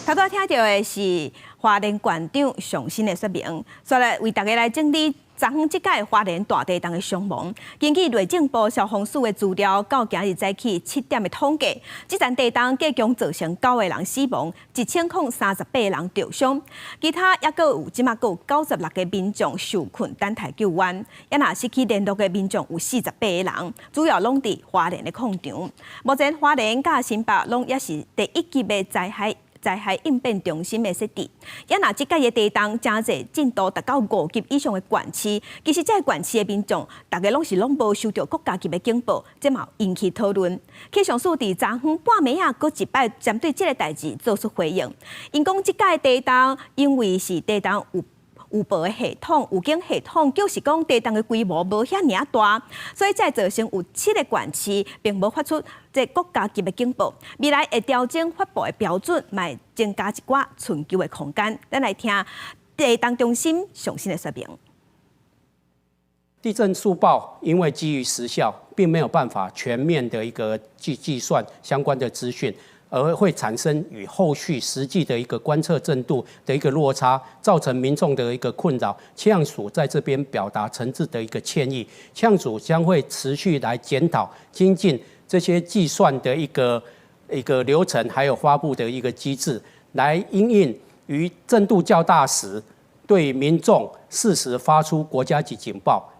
头拄听到的是花莲县长上新的说明，所来为大家来整理昨昏即届花莲大地震的伤亡。根据内政部消防署的资料，到今日早起7点的统计，这场地震计共造成9个人死亡，1038人受伤，其他也有即马有96个民众受困等待救援，也若失去联络的民众有48个人，主要拢伫花莲的矿场。目前花莲甲新北拢也是第1级的灾害应变中心的设置，也若即届的地震真侪进度达到5级以上的县市，其实这个县市的民众，大家拢无收到国家级的警报，这嘛引起讨论。气象署伫昨昏半暝啊，搁一摆针对这个代志做出回应。因讲即届地震，因为是地震有报的系统、有警系统，就是讲地震的规模无遐尔大，所以才造成有7个县市并无发出这国家级的警报。未来会调整发布的标准，卖增加一寡存救的空间。咱来听地震中心上新的说明。地震速报因为基于时效，并没有办法全面的一个计算相关的资讯。而会产生与后续实际的一个观测震度的一个落差，造成民众的一个困扰。气象署在这边表达诚挚的一个歉意，气象署将会持续来检讨、精进这些计算的一个流程，还有发布的一个机制，来因应于震度较大时，对民众适时发出国家级警报。